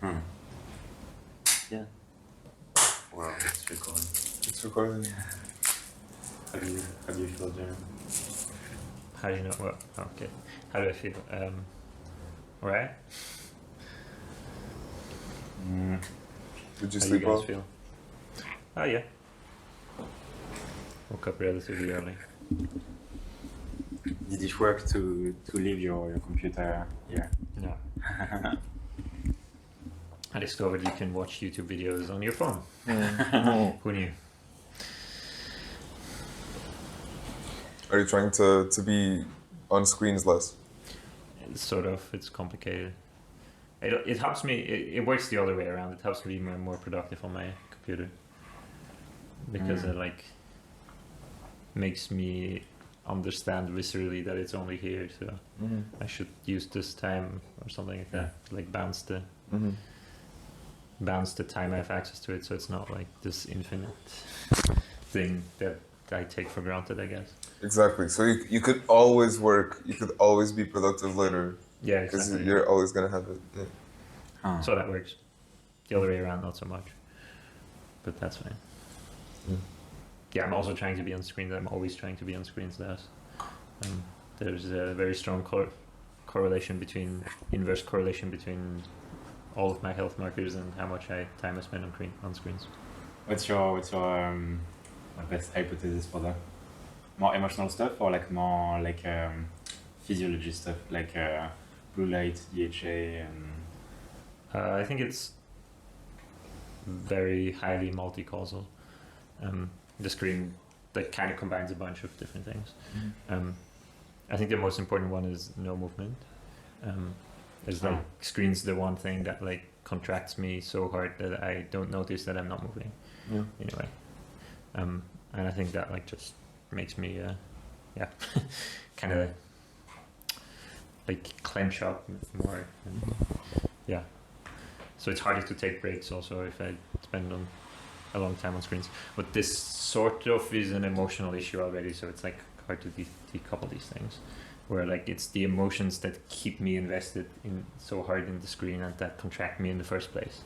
Hmm. Yeah. Wow, it's recording. It's recording. How do you feel, Julian? How do you know? Well, okay. How do I feel? Alright. Did you How do you sleep guys well? feel? Oh yeah. Woke up relatively early. Did it work to leave your computer here? No. I discovered you can watch YouTube videos on your phone. Who knew? Are you trying to be on screens less? Sort of. It's complicated. It helps me. It works the other way around. It helps me be more productive on my computer because it like makes me understand viscerally that it's only here. So I should use this time or something like that. Like bounce the time I have access to it, so it's not like this infinite thing that I take for granted, I guess. Exactly. So you could always work. You could always be productive later. Yeah, Because exactly. you're always gonna have it. Yeah. Huh. So that works. The other way around, not so much. But that's fine. Yeah, I'm also trying to be on screens. I'm always trying to be on screens less. There's a very strong inverse correlation between all of my health markers and how much time I spend on screens. What's your best hypothesis for that? More emotional stuff or like more like physiology stuff, like blue light, DHA, and I think it's very highly multi-causal. The screen that kind of combines a bunch of different things. I think the most important one is no movement. There's like screen's the one thing that like contracts me so hard that I don't notice that I'm not moving. Yeah. Anyway, and I think that like just makes me kind of like clench up more. And, so it's harder to take breaks also if I spend a long time on screens. But this sort of is an emotional issue already, so it's like hard to decouple these things. Where like it's the emotions that keep me invested in so hard in the screen and that contract me in the first place.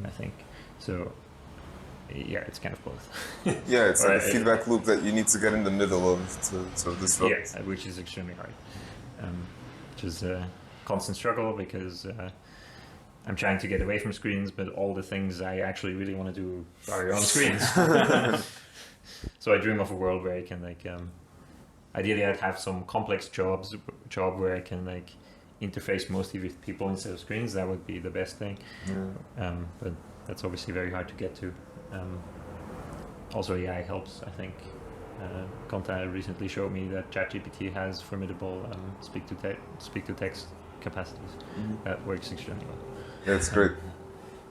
I think so. Yeah, it's kind of both. Yeah, it's like a feedback loop that you need to get in the middle of to disrupt. Yeah, which is extremely hard. Which is a constant struggle because I'm trying to get away from screens, but all the things I actually really want to do are on screens. So I dream of a world where I can like, ideally I'd have some complex job where I can like interface mostly with people instead of screens. That would be the best thing. But that's obviously very hard to get to. Also AI helps, I think. Conta recently showed me that ChatGPT has formidable speak-to-text capacities. That works extremely well. Yeah, it's great.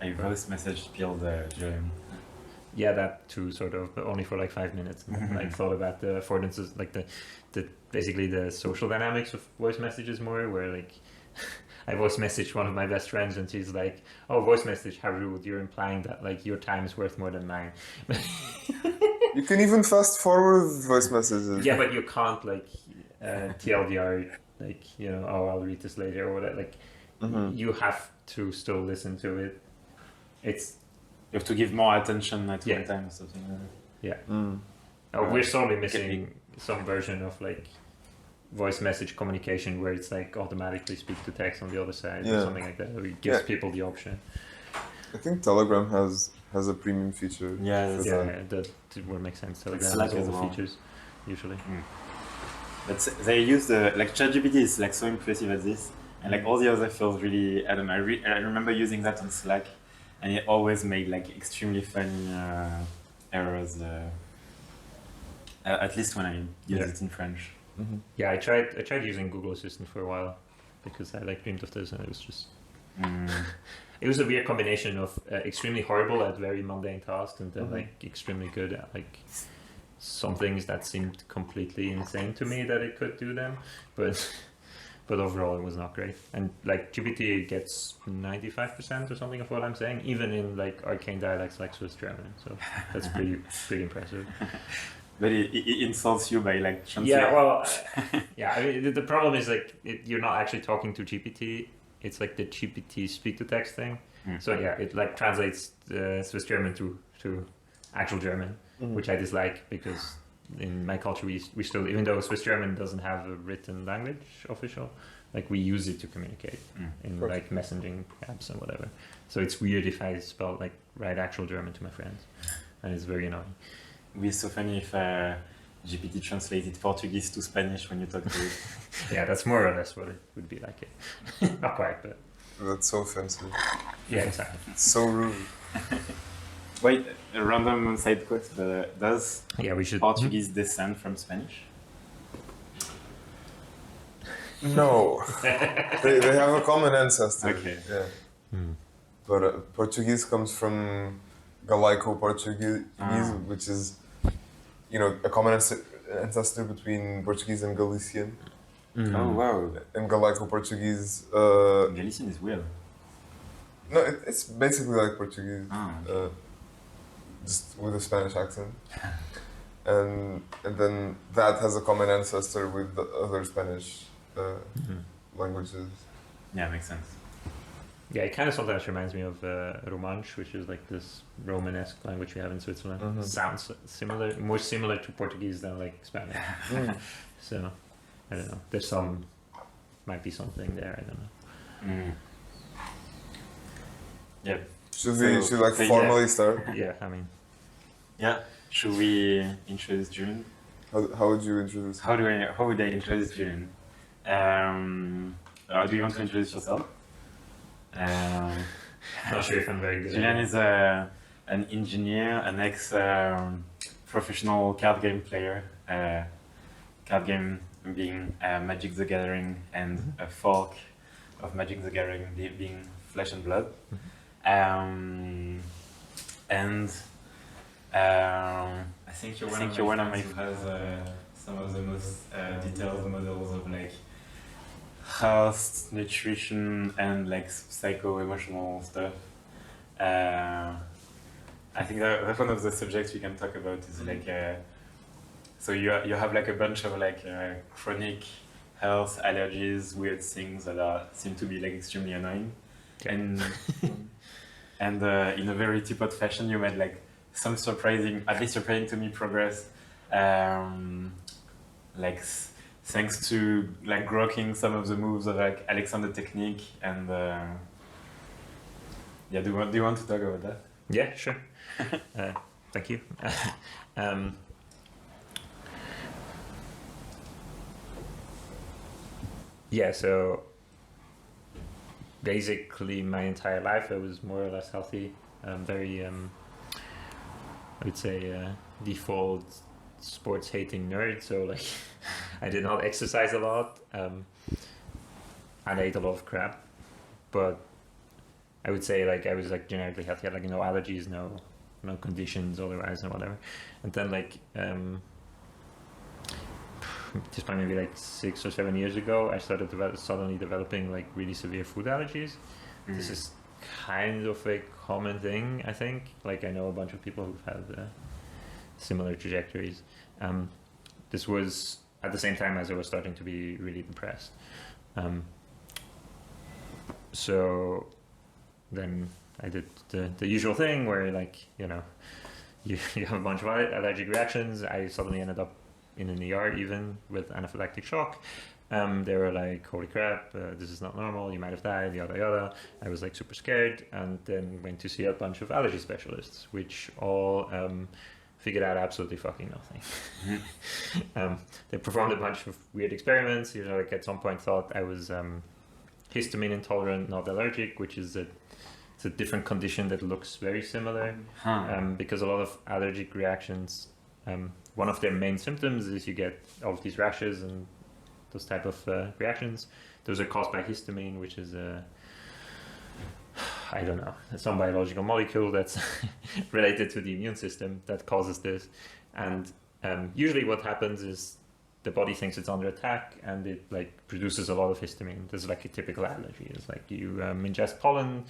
I voice message build Julian. Yeah, that too, sort of, but only for like 5 minutes. And I thought about the affordances, like the basically the social dynamics of voice messages more, where like I voice messaged one of my best friends and she's like, "Oh, voice message, how rude! You're implying that like your time is worth more than mine." You can even fast forward voice messages. Yeah, but you can't like TLDR, like oh, I'll read this later or whatever. Like you have to still listen to it. You have to give more attention at one time or something. Yeah. Oh, we're sorely missing some version of like voice message communication where it's like automatically speak to text on the other side or something like that. Where it gives people the option. I think Telegram has a premium feature. That would make sense. Telegram has all the features usually. But they use like ChatGPT is like so impressive at this, and like all the other feels really. I don't know. I remember using that on Slack, and it always made like extremely funny errors. At least when I use it in French. Yeah, I tried using Google Assistant for a while because I like dreamed of this, and it was just it was a weird combination of extremely horrible at very mundane tasks and then like extremely good at like some things that seemed completely insane to me that it could do them, but overall it was not great. And like GPT gets 95% or something of what I'm saying, even in like arcane dialects like Swiss German. So that's pretty impressive. But it insults you by like translating. Yeah, well, I mean, the problem is like you're not actually talking to GPT it's like the GPT speak to text thing. Mm. So yeah, it like translates Swiss German to actual German, which I dislike because in my culture we still, even though Swiss German doesn't have a written language official, like we use it to communicate in like messaging apps and whatever. So it's weird if I spell like write actual German to my friends, and it's very annoying. It would be so funny if GPT translated Portuguese to Spanish when you talk to it. Yeah, that's more or less what it would be like. Not quite, but That's so offensive. yeah, exactly. It's so rude. Wait, a random side quest, but does Yeah, we should. Portuguese descend from Spanish? No. they have a common ancestor. Okay. Yeah. But Portuguese comes from Galaico-Portuguese, which is, a common ancestor between Portuguese and Galician. Oh wow, And Galaico-Portuguese. Galician is weird. No, it's basically like Portuguese, Oh. just with a Spanish accent. And then that has a common ancestor with the other Spanish languages. Yeah, makes sense. Yeah, it kind of sometimes reminds me of Romansh, which is like this Romanesque language we have in Switzerland. Sounds similar, more similar to Portuguese than like Spanish. So, I don't know. There's might be something there. I don't know. Yeah. Should we so formally start? Yeah, I mean, Yeah. Should we introduce Julian? How would you introduce? How would I introduce Julian? Do you want to introduce yourself? not sure if I'm very good. Julian is an engineer, an ex-professional card game player. Card game being Magic the Gathering and a fork of Magic the Gathering being Flesh and Blood. I think you're one of my friends. Some of the most detailed models of like health, nutrition, and like psycho-emotional stuff. I think that's one of the subjects we can talk about is like so you have like a bunch of like chronic health allergies, weird things that seem to be like extremely annoying, and in a very teapot fashion you made like some surprising, at least surprising to me, progress, like thanks to like grokking some of the moves of like Alexander technique and yeah. Do you want to talk about that? Yeah, sure. Thank you. Yeah, so basically my entire life I was more or less healthy. Very, I would say, default sports hating nerd. So like, I did not exercise a lot, and I ate a lot of crap. But I would say like I was like generically healthy. I had like no allergies, no conditions otherwise, and whatever. And then like just maybe like 6 or 7 years ago, I started suddenly developing like really severe food allergies. This is kind of a common thing, I think. Like I know a bunch of people who've had similar trajectories. This was at the same time as I was starting to be really depressed. So then I did the usual thing where like, you have a bunch of allergic reactions. I suddenly ended up in an ER even with anaphylactic shock. They were like, holy crap, this is not normal, you might have died, yada yada. I was like super scared, and then went to see a bunch of allergy specialists, which all figured out absolutely fucking nothing. They performed a bunch of weird experiments. Like at some point thought I was histamine intolerant, not allergic, which is it's a different condition that looks very similar. Because a lot of allergic reactions, one of their main symptoms is you get all of these rashes and those type of reactions. Those are caused by histamine, which is I don't know, some biological molecule that's related to the immune system that causes this. And usually what happens is the body thinks it's under attack and it like produces a lot of histamine. This is like a typical allergy. It's like you ingest pollen,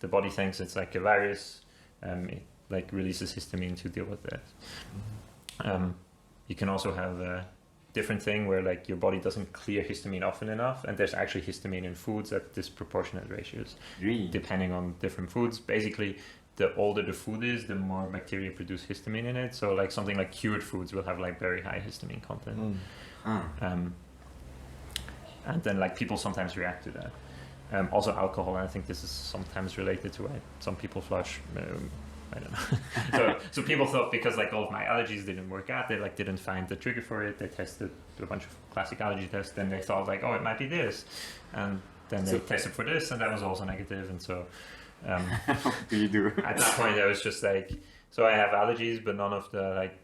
the body thinks it's like a virus, it like releases histamine to deal with that. You can also have different thing where like your body doesn't clear histamine often enough, and there's actually histamine in foods at disproportionate ratios, Really? depending on different foods. Basically, the older the food is, the more bacteria produce histamine in it. So like something like cured foods will have like very high histamine content. And then like people sometimes react to that. Also alcohol, and I think this is sometimes related to why some people flush. I don't know. so people thought because like all of my allergies didn't work out, they like didn't find the trigger for it. They tested a bunch of classic allergy tests. Then they thought like, oh, it might be this, and then they tested for this, and that was also negative. And so, what do you do? at that point, I was just like, so I have allergies, but none of the like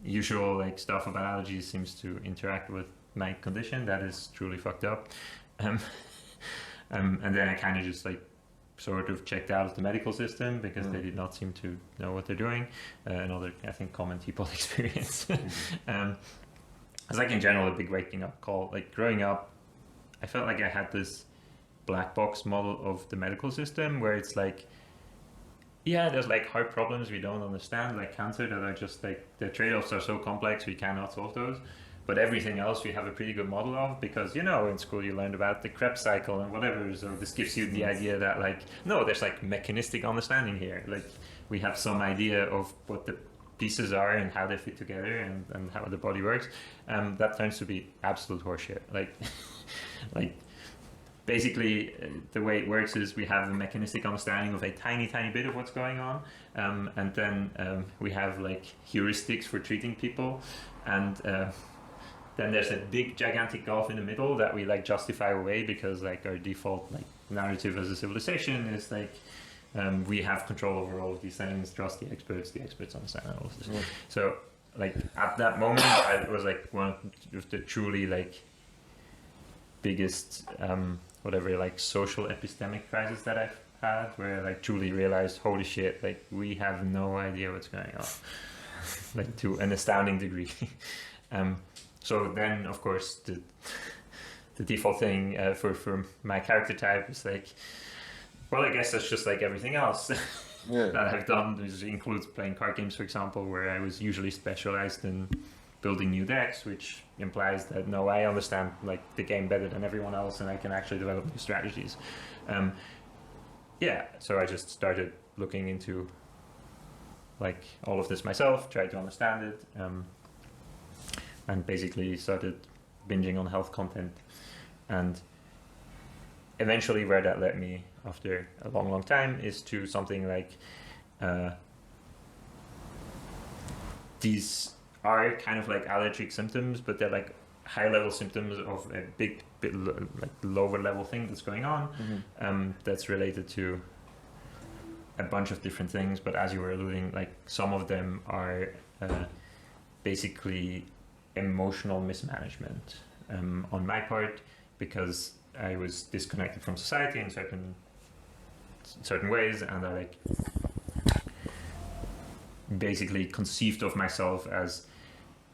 usual like stuff about allergies seems to interact with my condition. That is truly fucked up. And then I kind of just like sort of checked out of the medical system because they did not seem to know what they're doing. Another, I think, common people experience. It's like in general a big waking up call. Like growing up, I felt like I had this black box model of the medical system where it's like, yeah, there's like hard problems we don't understand, like cancer, that are just like the trade-offs are so complex we cannot solve those. But everything else we have a pretty good model of because, you know, in school you learned about the Krebs cycle and whatever. So this gives you the idea that like, no, there's like mechanistic understanding here. Like we have some idea of what the pieces are and how they fit together and how the body works. That turns to be absolute horseshit. Like basically the way it works is we have a mechanistic understanding of a tiny bit of what's going on. And then we have like heuristics for treating people. And then there's a big gigantic gulf in the middle that we like justify away because like our default like narrative as a civilization is like we have control over all of these things, trust the experts understand all of this. So like at that moment I was like one of the truly like biggest whatever like social epistemic crisis that I've had, where I like truly realized, holy shit, like we have no idea what's going on. Like to an astounding degree. So then, of course, the default thing for my character type is like, well, I guess that's just like everything else that I've done. This includes playing card games, for example, where I was usually specialized in building new decks, which implies that, no, I understand like the game better than everyone else and I can actually develop new strategies. So I just started looking into like all of this myself, tried to understand it, and basically started binging on health content. And eventually where that led me after a long time is to something like these are kind of like allergic symptoms, but they're like high level symptoms of a bit like lower level thing that's going on. That's related to a bunch of different things, but as you were alluding, like some of them are basically emotional mismanagement on my part, because I was disconnected from society in certain ways, and I like basically conceived of myself as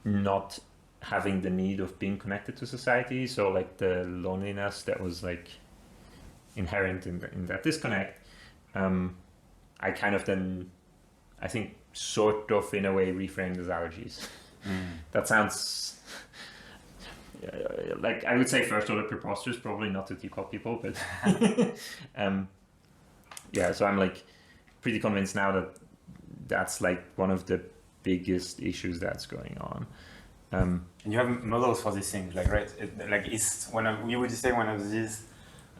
not having the need of being connected to society. So like the loneliness that was like inherent in that disconnect, I kind of then, I think, sort of in a way reframed as allergies. That sounds like, I would say first order preposterous, probably not to decode people, but so I'm like pretty convinced now that that's like one of the biggest issues that's going on. And you have models for these things, like, right? It's you would say one of these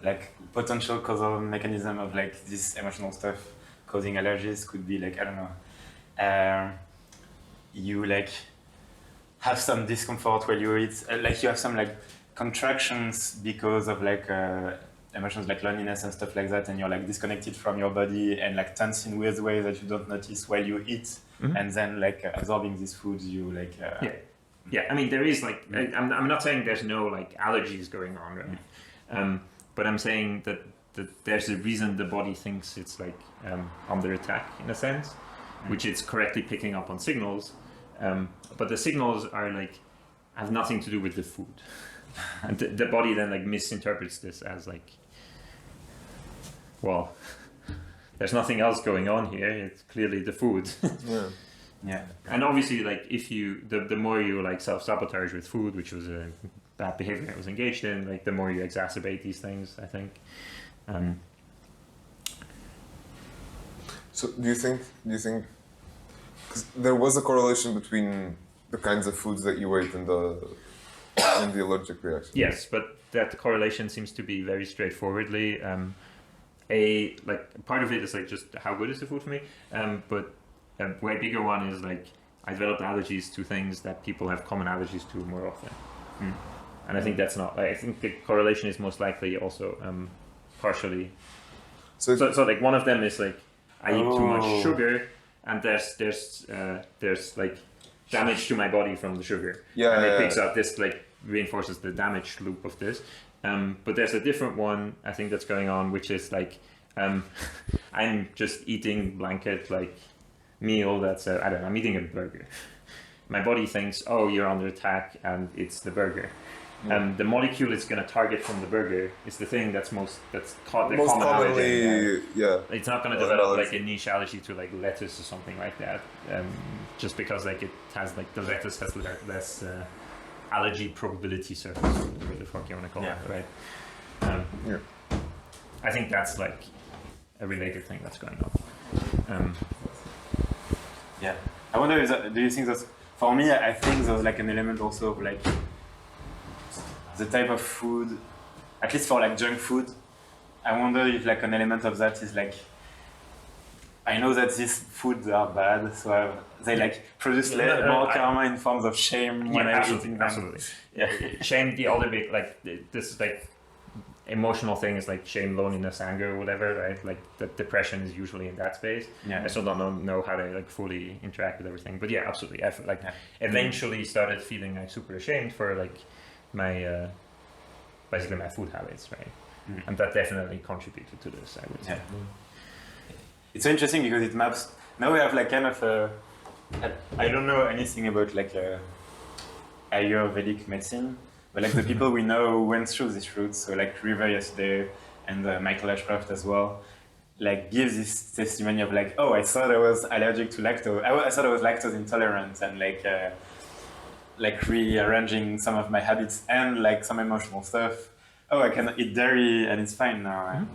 like potential causal mechanism of like this emotional stuff causing allergies could be like, I don't know, you like have some discomfort while you eat, like you have some like contractions because of like emotions like loneliness and stuff like that, and you're like disconnected from your body and like tense in weird ways that you don't notice while you eat, and then like absorbing these foods, you like yeah, I mean there is like I'm not saying there's no like allergies going on, right? But I'm saying that there's a reason the body thinks it's like under attack in a sense, which it's correctly picking up on signals, but the signals are like have nothing to do with the food, and the body then like misinterprets this as like, well, there's nothing else going on here, it's clearly the food. Yeah. And obviously, like if you the more you like self-sabotage with food, which was a bad behavior I was engaged in, like the more you exacerbate these things, I think. So do you think 'cause there was a correlation between the kinds of foods that you ate and the allergic reaction? Yes, but that correlation seems to be very straightforwardly. Like part of it is like just how good is the food for me, but a way bigger one is like I developed allergies to things that people have common allergies to more often, and I think that's not. I think the correlation is most likely also partially. So like one of them is like I eat too much sugar, and there's like damage to my body from the sugar, and it picks up this like reinforces the damage loop of this. But there's a different one I think that's going on, which is like I'm just eating blanket like meal that's I don't know, I'm eating a burger. My body thinks, oh, you're under attack, and it's the burger. The molecule it's going to target from the burger is the thing that's most common commonly allergen. yeah. It's not going to develop like a niche allergy to like lettuce or something like that, just because like it has like the lettuce has less allergy probability surface, whatever the fuck you want to call it, right? I think that's like a related thing that's going on. Yeah, I wonder, do you think that's, for me, I think there's like an element also of like the type of food, at least for like junk food, I wonder if like an element of that is like, I know that these foods are bad, so they like produce more karma in forms of shame when I eat them. Absolutely. Yeah. Shame, the other big, like this is like emotional thing is like shame, loneliness, anger, whatever, right? Like the depression is usually in that space. Yeah. I still don't know how they like fully interact with everything, but yeah, absolutely. I eventually started feeling like super ashamed for like my basically my food habits, right? And that definitely contributed to this, I would say. It's so interesting because it maps. Now we have like kind of a. I don't know anything about like Ayurvedic medicine, but like the people we know who went through this route, so like River yesterday and Michael Ashcroft as well, like gives this testimony of like, oh, I thought I was allergic to lactose. I thought I was lactose intolerant, and like rearranging some of my habits and like some emotional stuff. Oh, I can eat dairy and it's fine now.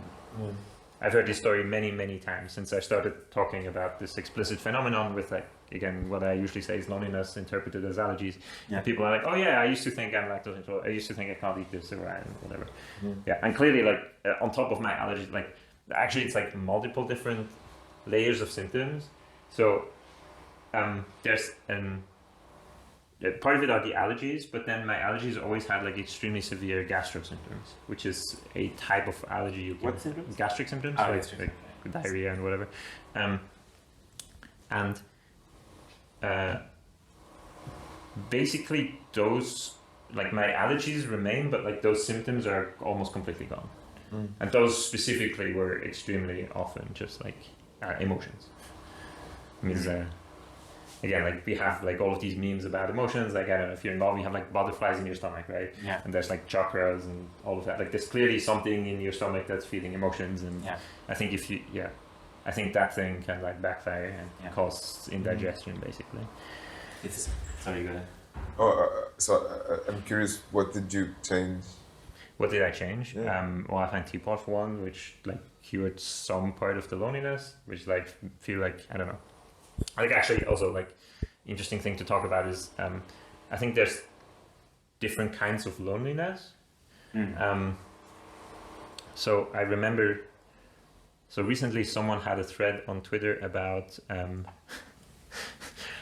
I've heard this story many, many times since I started talking about this explicit phenomenon with like, again, what I usually say is loneliness interpreted as allergies. And people are like, oh yeah, I used to think I'm lactose intolerant. I used to think I can't eat this or whatever. Yeah, and clearly like on top of my allergies, like actually it's like multiple different layers of symptoms. So there's part of it are the allergies, but then my allergies always had like extremely severe gastro symptoms, which is a type of allergy you get. What symptoms? Gastric symptoms, like diarrhea and whatever. Basically those, like my allergies remain, but like those symptoms are almost completely gone. And those specifically were extremely often just like emotions. I mean, again, like we have like all of these memes about emotions. Like I don't know if you're involved, you have like butterflies in your stomach, right? Yeah. And there's like chakras and all of that. Like there's clearly something in your stomach that's feeding emotions, and I think I think that thing can like backfire and cause indigestion, basically. Sorry, go ahead. So I'm curious, what did you change? What did I change? Yeah. Well, I found teapot for one, which like cured some part of the loneliness, which like feel like I don't know. I think actually also like interesting thing to talk about is I think there's different kinds of loneliness. So I remember, so recently someone had a thread on Twitter about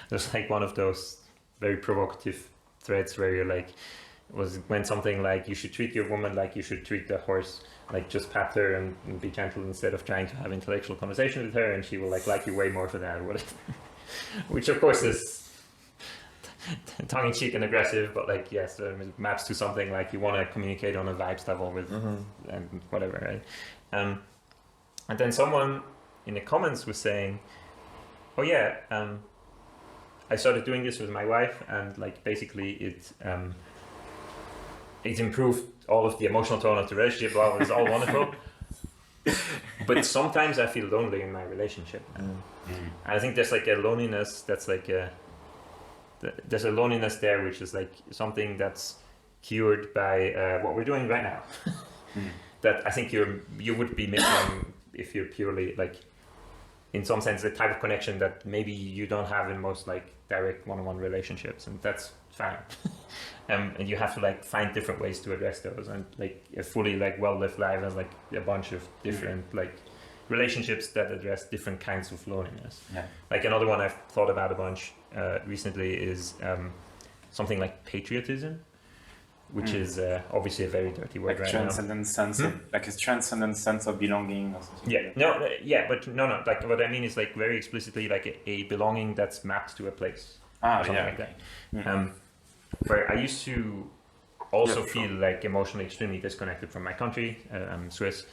there's like one of those very provocative threads where you're like went something like you should treat your woman like you should treat the horse, like just pat her and be gentle instead of trying to have intellectual conversation with her, and she will like you way more for that or whatever. Which of course is tongue-in-cheek and aggressive, but like yes, it maps to something like you want to communicate on a vibes level with and whatever, right? And then someone in the comments was saying, oh yeah, I started doing this with my wife, and like basically it improved all of the emotional tone of the relationship. Well, it was all wonderful. but sometimes I feel lonely in my relationship. And I think there's like a loneliness that's like there's a loneliness there, which is like something that's cured by what we're doing right now. That I think you would be missing if you're purely like, in some sense, the type of connection that maybe you don't have in most like direct one-on-one relationships, and that's fine. And you have to like find different ways to address those, and like a fully like well-lived life has like a bunch of different like relationships that address different kinds of loneliness. Like another one I've thought about a bunch recently is something like patriotism, which is obviously a very dirty word like right now. Sense of, like a transcendent sense of belonging or something. But no. Like what I mean is like very explicitly like a belonging that's mapped to a place. Or something like that. Where I used to also feel like emotionally extremely disconnected from my country. I'm Swiss,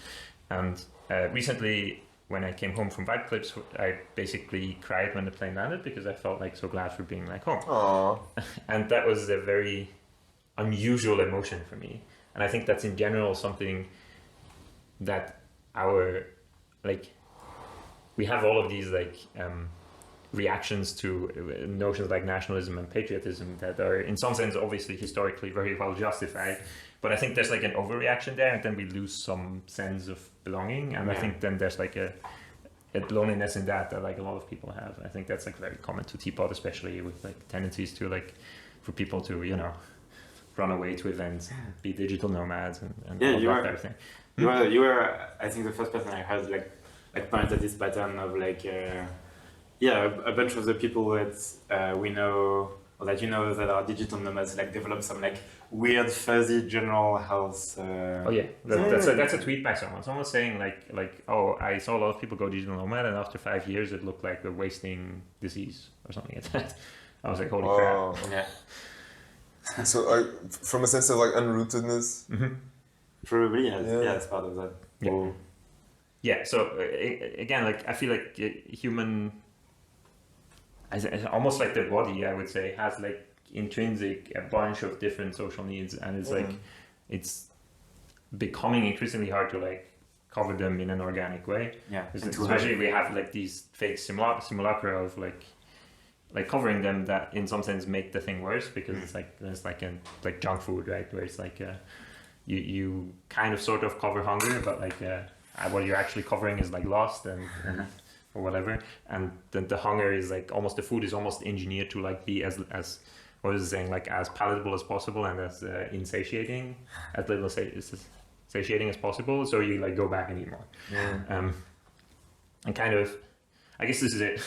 and recently when I came home from White Cliffs, I basically cried when the plane landed because I felt like so glad for being like home. Aww. And that was a very unusual emotion for me, and I think that's in general something that our like we have all of these like reactions to notions like nationalism and patriotism that are in some sense obviously historically very well justified, but I think there's like an overreaction there, and then we lose some sense of belonging, and I think then there's like a loneliness in that like a lot of people have. I think that's like very common to Teapot, especially with like tendencies to like for people to run away to events, be digital nomads, and all that type of thing. You were I think the first person I heard like point at this pattern of like a bunch of the people that we know or that that are digital nomads like develop some like weird fuzzy general health. That's a tweet by someone. Someone saying like oh, I saw a lot of people go digital nomad, and after 5 years it looked like a wasting disease or something like that. I was like, holy crap. Yeah. So from a sense of like unrootedness. Probably it's part of that. So again, like I feel like human, almost like the body, I would say, has like intrinsic a bunch of different social needs, and it's like it's becoming increasingly hard to like cover them in an organic way. Especially we have like these fake simulacra of like covering them that in some sense make the thing worse, because it's like there's like junk food, right, where it's like you kind of sort of cover hunger, but like what you're actually covering is like lost and or whatever, and then the hunger is like almost, the food is almost engineered to like be as what is it saying, like as palatable as possible and as insatiating, as little satiating as possible, so you like go back and eat more. And kind of, I guess this is it.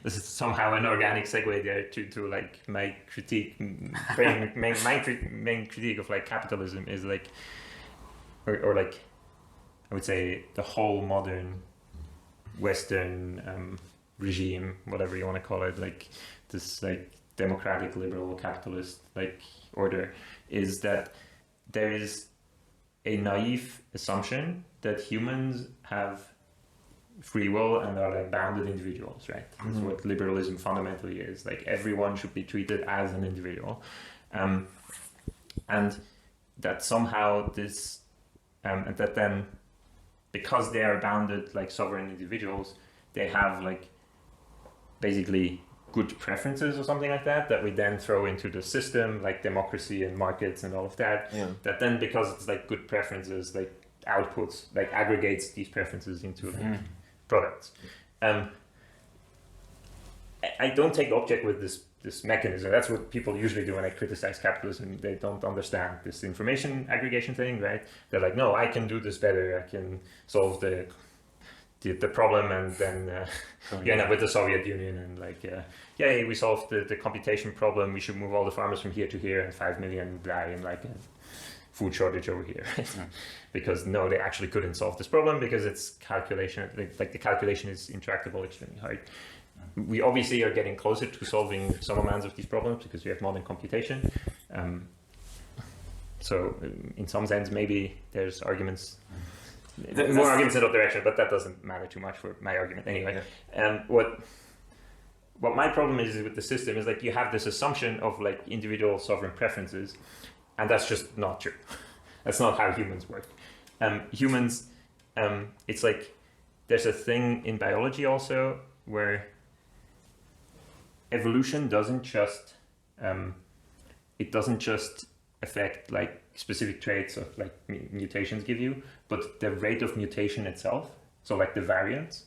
This is somehow an organic segue there to like my critique, main critique of like capitalism is like, or like, I would say the whole modern Western regime, whatever you want to call it, like this like democratic liberal capitalist like order, is that there is a naive assumption that humans have free will and are like bounded individuals, right? That's what liberalism fundamentally is. Like everyone should be treated as an individual, and that somehow this and that then, because they are bounded like sovereign individuals, they have like basically good preferences or something like that we then throw into the system, like democracy and markets and all of that. That then, because it's like good preferences, like outputs, like aggregates these preferences into like products. I don't take object with this mechanism. That's what people usually do when I criticize capitalism. They don't understand this information aggregation thing, right? They're like, no, I can do this better. I can solve the problem, and then you end up with the Soviet Union and like, yay, we solved the computation problem. We should move all the farmers from here to here, and 5 million die in like a food shortage over here. Because no, they actually couldn't solve this problem because it's calculation, like the calculation is intractable, extremely hard. We obviously are getting closer to solving some amounts of these problems because we have modern computation. So in some sense, maybe there's arguments, more arguments in that direction, but that doesn't matter too much for my argument anyway. What my problem is with the system is like you have this assumption of like individual sovereign preferences, and that's just not true. That's not how humans work. Humans it's like there's a thing in biology also where evolution doesn't just affect like specific traits of like mutations give you, but the rate of mutation itself, so like the variance.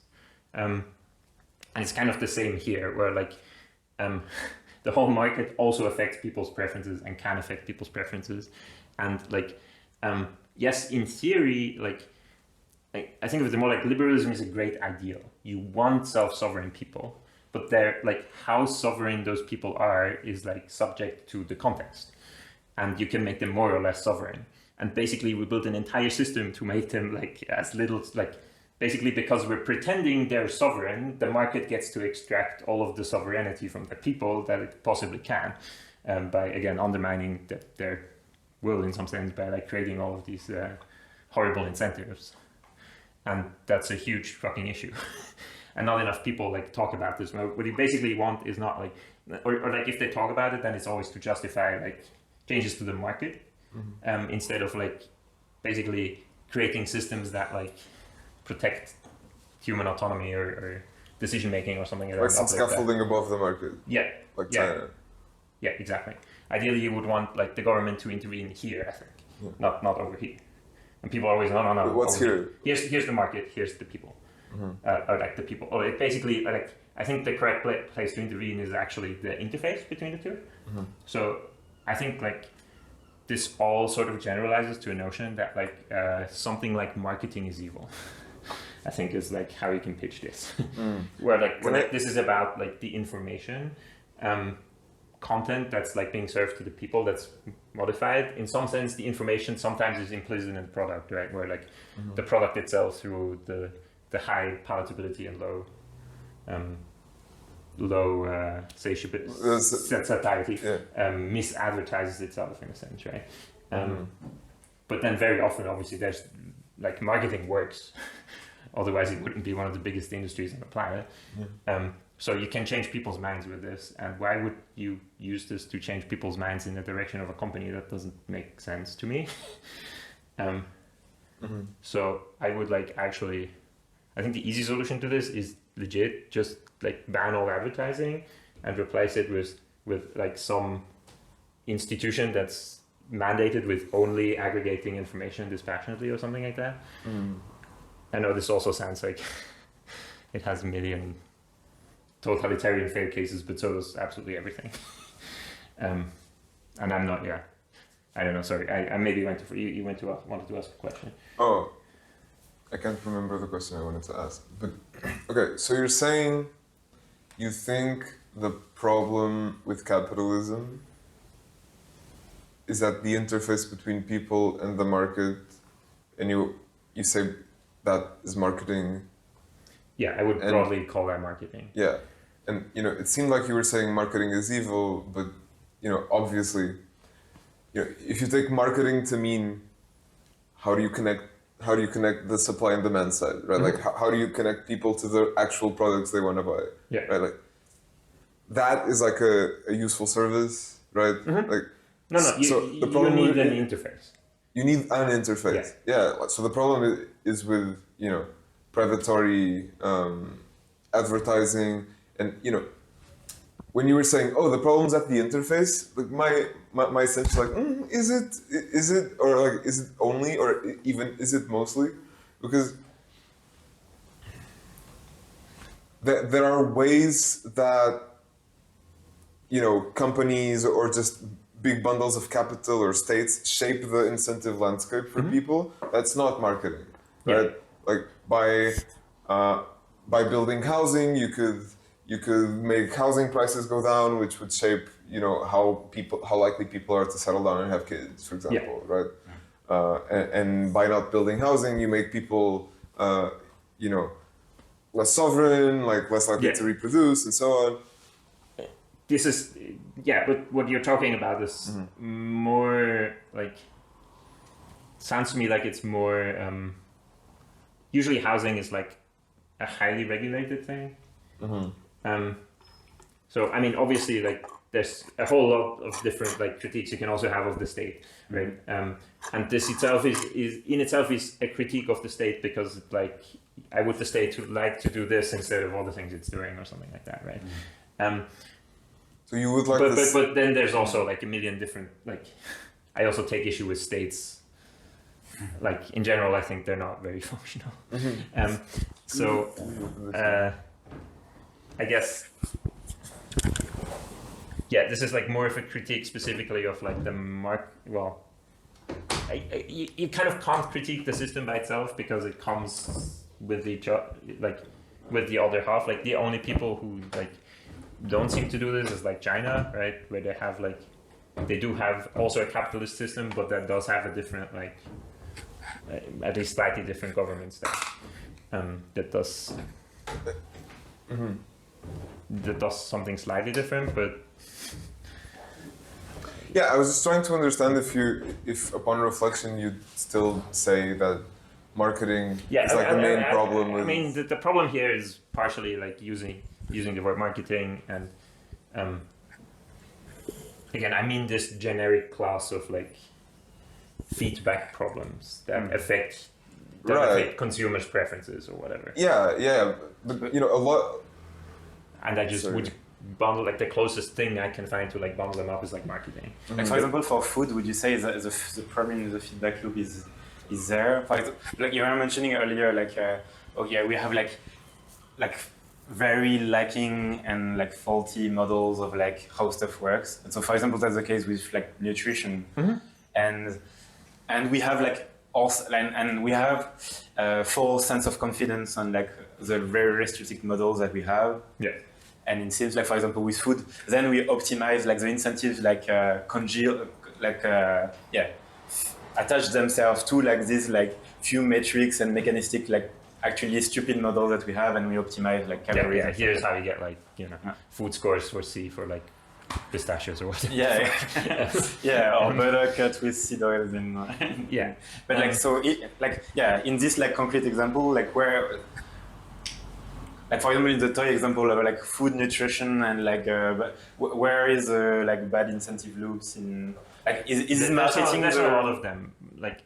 And it's kind of the same here, where like the whole market also affects people's preferences and can affect people's preferences. And like, yes, in theory, like I think of it more like liberalism is a great ideal. You want self-sovereign people, but they're like how sovereign those people are is like subject to the context, and you can make them more or less sovereign. And basically, we built an entire system to make them like as little like. Basically, because we're pretending they're sovereign, the market gets to extract all of the sovereignty from the people that it possibly can, by again undermining their will in some sense by like creating all of these horrible incentives, and that's a huge fucking issue. And not enough people like talk about this. What you basically want is not like, or like if they talk about it, then it's always to justify like changes to the market, instead of like basically creating systems that like protect human autonomy or decision making or something like some scaffolding above the market. Yeah, like yeah. China. Yeah, exactly. Ideally, you would want like the government to intervene here, I think, not over here. And people always no. But what's here? Here's the market. Here's the people. Or like the people. Or it basically like I think the correct place to intervene is actually the interface between the two. So I think like this all sort of generalizes to a notion that like something like marketing is evil. I think is like how you can pitch this. Where like this is about like the information content that's like being served to the people that's modified. In some sense, the information sometimes is implicit in the product, right? Where like the product itself through the high palatability and low satiety misadvertises itself in a sense, right? But then very often, obviously, there's like marketing works. Otherwise, it wouldn't be one of the biggest industries on the planet. So you can change people's minds with this. And why would you use this to change people's minds in the direction of a company? That doesn't make sense to me. So I would like actually, I think the easy solution to this is legit just like ban all advertising and replace it with like some institution that's mandated with only aggregating information dispassionately or something like that. I know this also sounds like it has a million totalitarian fair cases, but so does absolutely everything. And I'm not, I don't know, sorry. I maybe wanted to ask a question. Oh, I can't remember the question I wanted to ask. But okay, so you're saying you think the problem with capitalism is that the interface between people and the market, and you say that is marketing. Yeah, I would broadly call that marketing. Yeah, and it seemed like you were saying marketing is evil, but obviously, if you take marketing to mean how do you connect the supply and demand side, right? Like how do you connect people to the actual products they want to buy? Yeah. Right. Like that is like a useful service, right? Like no. You need an interface. You need an interface. Yeah. So the problem is with predatory advertising, and when you were saying, oh, the problem's at the interface, like my sense is like, is it, or like, is it only, or even is it mostly? Because there are ways that companies or just big bundles of capital or states shape the incentive landscape for people. That's not marketing, right? Like by building housing, you could make housing prices go down, which would shape how likely people are to settle down and have kids, for example, right? And by not building housing, you make people less sovereign, like less likely to reproduce, and so on. This is but what you're talking about is more like, sounds to me like it's more usually housing is like a highly regulated thing. So I mean, obviously, like there's a whole lot of different like critiques you can also have of the state, right? And this itself is in itself is a critique of the state, because like I would the state would like to do this instead of all the things it's doing or something like that, right? So you would like but then there's also like a million different, like I also take issue with states. Like in general, I think they're not very functional. So I guess, yeah, this is like more of a critique specifically of like the you kind of can't critique the system by itself, because it comes with like with the other half. Like the only people who like don't seem to do this is like China, right? Where they have like, they do have also a capitalist system, but that does have a different like, at least slightly different government stack. That does something slightly different, but yeah, I was just trying to understand if upon reflection you'd still say that marketing is like the main problem. I mean, the problem here is partially like using the word marketing, and again, I mean this generic class of like feedback problems that affect consumers' preferences or whatever. Yeah, but you know, a lot. And I just would bundle, like the closest thing I can find to like bundle them up is like marketing. Like for example, for food, would you say that the problem in the feedback loop is there? For example, like you were mentioning earlier, like we have like very lacking and like faulty models of like how stuff works. And so for example, that's the case with like nutrition, and we have like also and we have full sense of confidence on like the very restricted models that we have. Yeah. And it seems like, for example, with food, then we optimize like the incentives, like attach themselves to like these like few metrics and mechanistic like actually stupid models that we have, and we optimize like calories. Yeah, here's how you get like, you know, food scores for C for like pistachios or whatever. Or butter cut with seed oils in. Yeah. But like in this like concrete example, like where. Like for example, in the toy example of like food nutrition and like where is like bad incentive loops in like is it marketing? There's a lot of them. Like,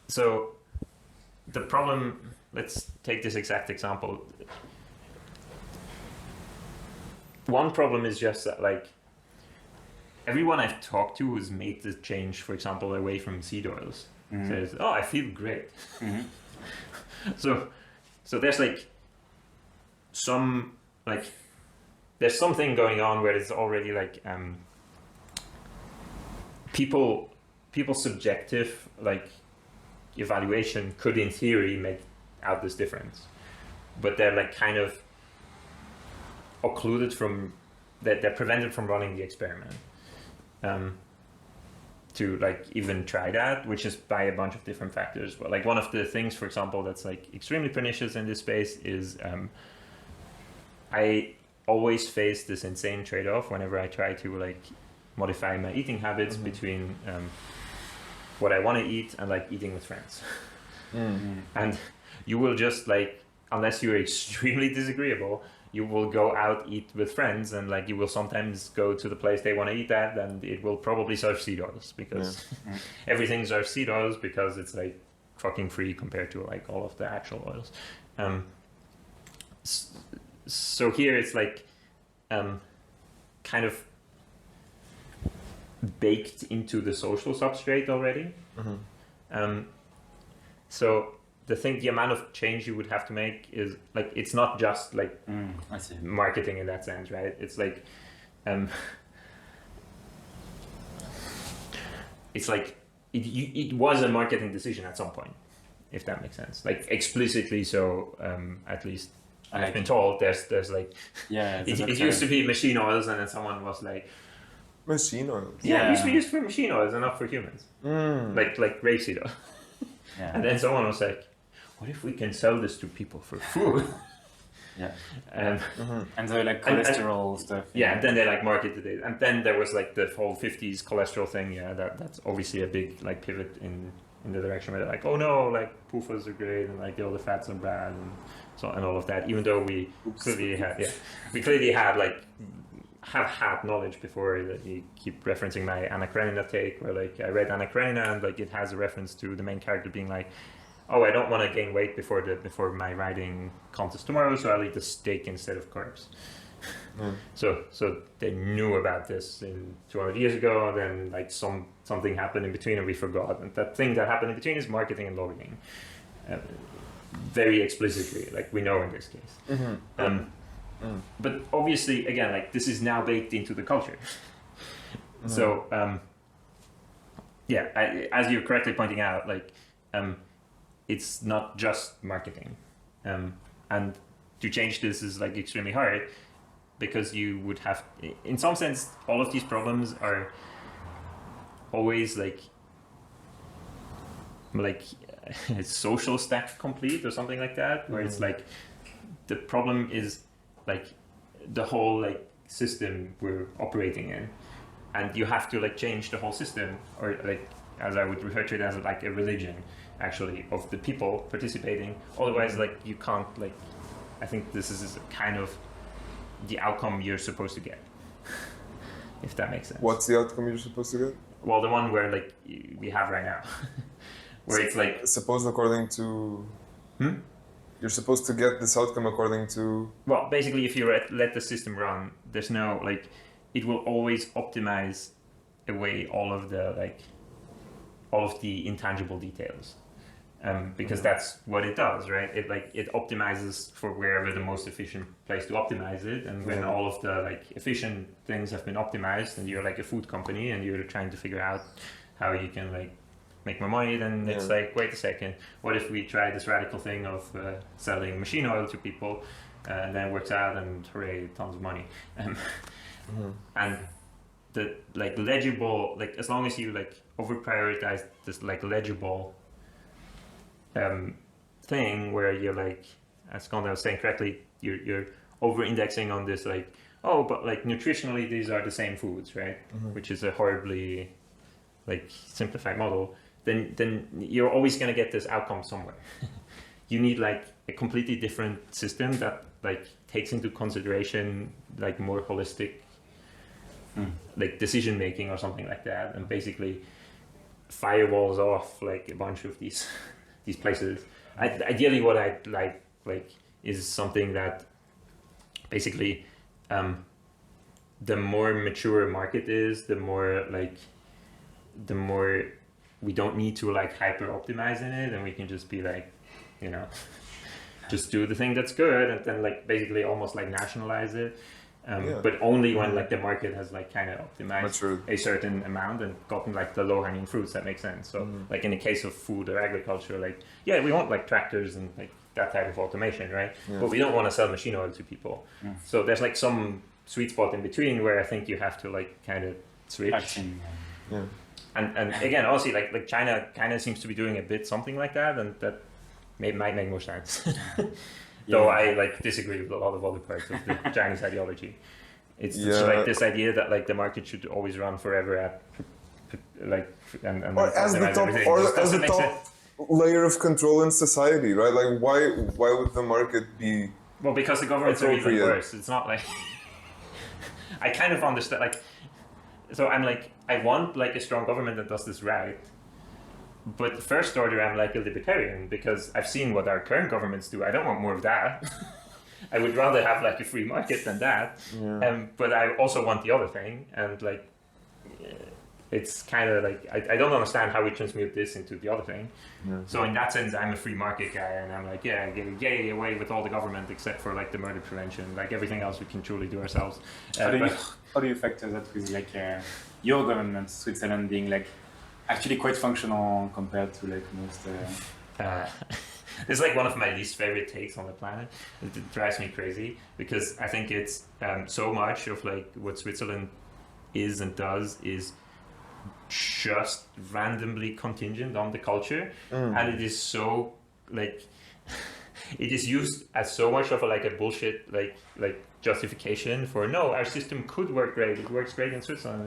so the problem. Let's take this exact example. One problem is just that like everyone I've talked to who's made the change, for example, away from seed oils, says, "Oh, I feel great." So there's like. There's something going on where it's already like people's subjective like evaluation could in theory make out this difference, but they're like kind of occluded from that, they're prevented from running the experiment to like even try that, which is by a bunch of different factors. But like one of the things, for example, that's like extremely pernicious in this space is I always face this insane trade-off whenever I try to like modify my eating habits between what I want to eat and like eating with friends. And you will just like, unless you're extremely disagreeable, you will go out eat with friends, and like you will sometimes go to the place they want to eat at, and it will probably serve seed oils because everything serves seed oils because it's like fucking free compared to like all of the actual oils. So here it's like kind of baked into the social substrate already. So the amount of change you would have to make is like, it's not just like marketing in that sense, right? It's like it's like it was a marketing decision at some point, if that makes sense, like explicitly. So at least I've been told there's like it used to be machine oils, and then someone was like, machine oils. Yeah, it used to be used for machine oils and not for humans. Like rapeseed oil. And then someone was like, what if we can sell this to people for food? And the like cholesterol stuff. And then they like marketed it, and then there was like the whole 50s cholesterol thing. That's obviously a big like pivot in the direction where they're like, oh no, like PUFAs are great and like all the fats are bad and all of that. Even though we clearly had like have had knowledge before. That you keep referencing my Anna Karenina take, where like I read Anna Karenina and like it has a reference to the main character being like, oh, I don't want to gain weight before my riding contest tomorrow, so I'll eat a steak instead of carbs. So they knew about this in 200 years ago. Then like something happened in between and we forgot. And that thing that happened in between is marketing and lobbying, very explicitly, like we know in this case. But obviously, again, like this is now baked into the culture. So as you're correctly pointing out, like it's not just marketing, and to change this is like extremely hard, because you would have, in some sense, all of these problems are always like social stack complete or something like that, where it's like the problem is like the whole like system we're operating in, and you have to like change the whole system, or like as I would refer to it as like a religion actually of the people participating. Otherwise, like you can't like, I think this is kind of the outcome you're supposed to get, if that makes sense. What's the outcome you're supposed to get? Well, the one where like we have right now, where it's like supposed according to. You're supposed to get this outcome according to. Well, basically, if you let the system run, there's no like, it will always optimize away all of the intangible details. Because that's what it does, right? It optimizes for wherever the most efficient place to optimize it, and when all of the like efficient things have been optimized, and you're like a food company and you're trying to figure out how you can like make more money, then it's like, wait a second, what if we try this radical thing of selling machine oil to people, and then it works out, and hooray, tons of money. And the like legible, like as long as you like over prioritize this like legible thing where you're like, as Conrad was saying correctly, you're over indexing on this like, oh, but like nutritionally these are the same foods, right? Which is a horribly like simplified model. Then you're always going to get this outcome somewhere. You need like a completely different system that like takes into consideration like more holistic like decision making or something like that, and basically firewalls off like a bunch of these places. Ideally, what I'd like is something that basically the more mature a market is, the more we don't need to like hyper optimize in it, and we can just be like, you know, just do the thing that's good, and then like basically almost like nationalize it, but only when like the market has like kind of optimized a certain amount and gotten like the low hanging fruits that make sense. So like in the case of food or agriculture, like we want like tractors and like that type of automation, right? But we don't want to sell machine oil to people. So there's like some sweet spot in between where I think you have to like kind of switch. And again, also like China kind of seems to be doing a bit something like that, and that might make more sense. Though I like disagree with a lot of other parts of the Chinese ideology. It's just like this idea that like the market should always run forever at like and or as the top as the top layer of control in society, right? Like why would the market be? Well, because the governments are even worse. It's not like I kind of understand like. So I'm like, I want like a strong government that does this right, but first order I'm like a libertarian, because I've seen what our current governments do. I don't want more of that. I would rather have like a free market than that. But I also want the other thing, and like it's kind of like I don't understand how we transmute this into the other thing. So in that sense, I'm a free market guy, and I'm like, yay away with all the government except for like the murder prevention. Like everything else we can truly do ourselves. How do you factor that with like your government, Switzerland, being like actually quite functional compared to like most? It's like one of my least favorite takes on the planet. It drives me crazy because I think it's so much of like what Switzerland is and does is just randomly contingent on the culture, and it is so like it is used as so much of a bullshit like justification for no, our system could work great, it works great in Switzerland.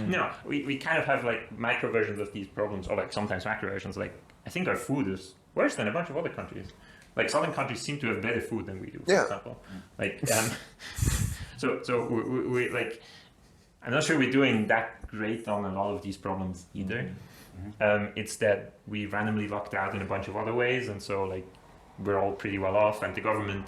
No, we kind of have like micro versions of these problems, or like sometimes macro versions. Like I think our food is worse than a bunch of other countries. Like southern countries seem to have better food than we do, for example. Like So we like, I'm not sure we're doing that great on a lot of these problems either. It's that we randomly lucked out in a bunch of other ways, and so like we're all pretty well off, and the government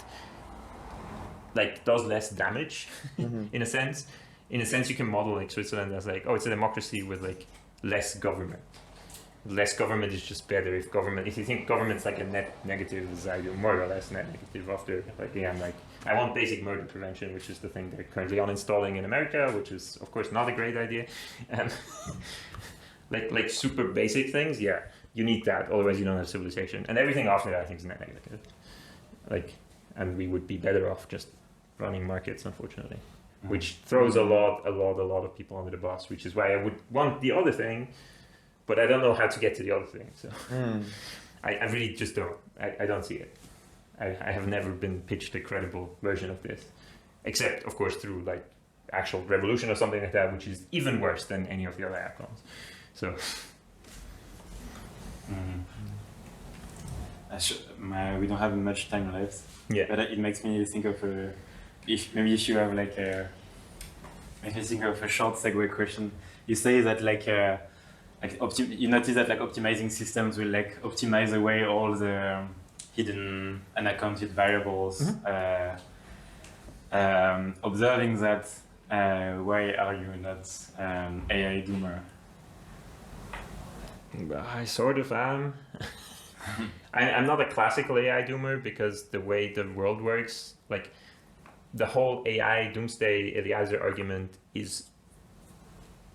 like does less damage in a sense. In a sense, you can model like Switzerland as like, oh, it's a democracy with like less government. Less government is just better. If you think government's like a net negative, as I do, more or less net negative after like again, like I want basic murder prevention, which is the thing they're currently uninstalling in America, which is of course not a great idea. Like super basic things, yeah, you need that, otherwise you don't have civilization. And everything after that I think is net negative. Like, and we would be better off just running markets, unfortunately. Which throws a lot of people under the bus, which is why I would want the other thing, but I don't know how to get to the other thing. So I really just don't. I don't see it. I have never been pitched a credible version of this, except of course through like actual revolution or something like that, which is even worse than any of the other outcomes. So we don't have much time left. Yeah. But it makes me think of if you have like makes me think of a short segue question. You say that you notice that like optimizing systems will like optimize away all the hidden unaccounted variables. Observing that, why are you not AI doomer? I sort of am. I'm not a classical AI doomer because the way the world works, like the whole AI doomsday Eliezer argument is,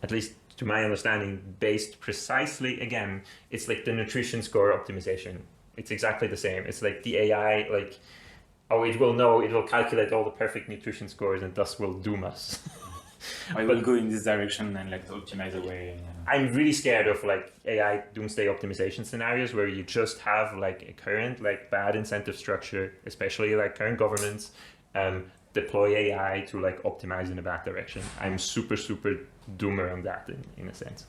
at least to my understanding, based precisely, again, it's like the nutrition score optimization. It's exactly the same. It's like the AI, like, oh, it will calculate all the perfect nutrition scores and thus will doom us. I will go in this direction and like to optimize away. I'm really scared of like AI doomsday optimization scenarios where you just have like a current like bad incentive structure, especially like current governments, deploy AI to like optimize in a bad direction. I'm super doomer on that in a sense.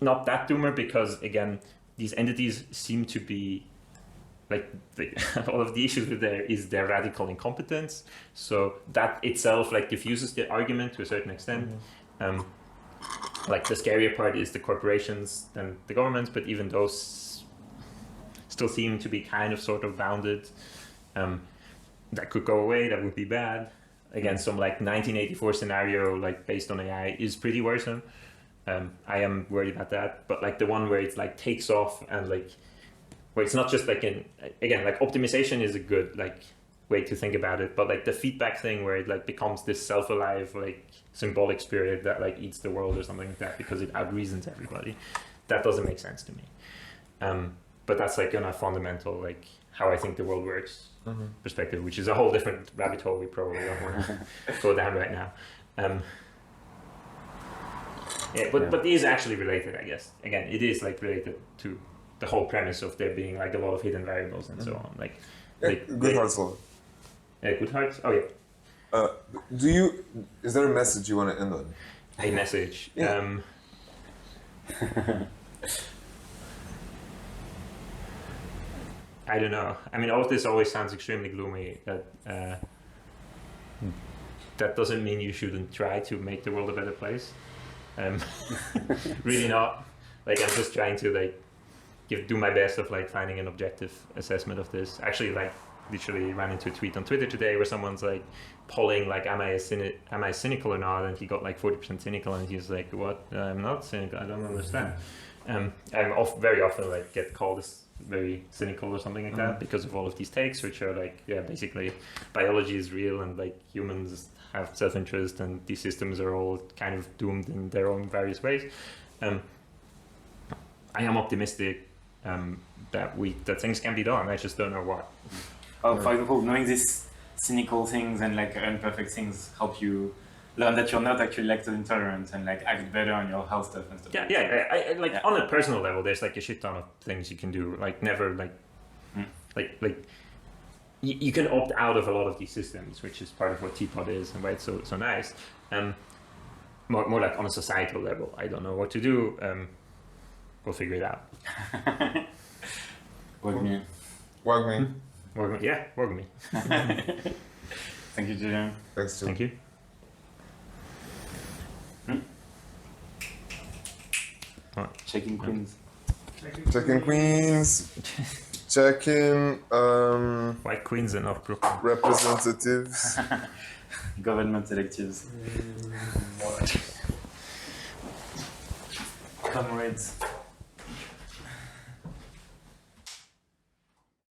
Not that doomer because again, these entities seem to be like all of the issues with there is their radical incompetence. So that itself like diffuses the argument to a certain extent. Like the scarier part is the corporations than the governments, but even those still seem to be kind of sort of bounded. That could go away, that would be bad. Again, some like 1984 scenario like based on AI is pretty worrisome. I am worried about that, but like the one where it's like takes off and like where it's not just like again like optimization is a good like way to think about it, but like the feedback thing where it like becomes this self-alive like symbolic spirit that like eats the world or something like that because it out-reasons everybody, that doesn't make sense to me. But that's like on a fundamental like how I think the world works perspective, which is a whole different rabbit hole we probably don't want to go down right now. But these are actually related, I guess. Again, it is like related to the whole premise of there being like a lot of hidden variables and so on. Like, Goodhart's law. Goodhart's? Oh yeah. Is there a message you want to end on? A message. Yeah. I don't know. I mean, all of this always sounds extremely gloomy. That doesn't mean you shouldn't try to make the world a better place. Really not. Like I'm just trying to like do my best of like finding an objective assessment of this. Actually, like literally ran into a tweet on Twitter today where someone's like polling like am I cynical or not, and he got like 40% cynical, and he's like, what? I'm not cynical. I don't understand. I'm very often like get called as very cynical or something like that because of all of these takes, which are like basically biology is real and like humans have self-interest and these systems are all kind of doomed in their own various ways. I am optimistic that things can be done. I just don't know what. For example, knowing these cynical things and like imperfect things help you learn that you're not actually lactose intolerant and like act better on your health stuff and stuff. I like on a personal level, there's like a shit ton of things you can do. Like never like you can opt out of a lot of these systems, which is part of what Teapot is and why it's so nice. More like on a societal level, I don't know what to do. We'll figure it out. Wag me. Yeah, work me. Thank you, Julian. Thanks, Jill. Thank you. Checking Queens. Check-in Queens. Check-in White Queens and North Brooklyn. representatives. Government electives. Comrades.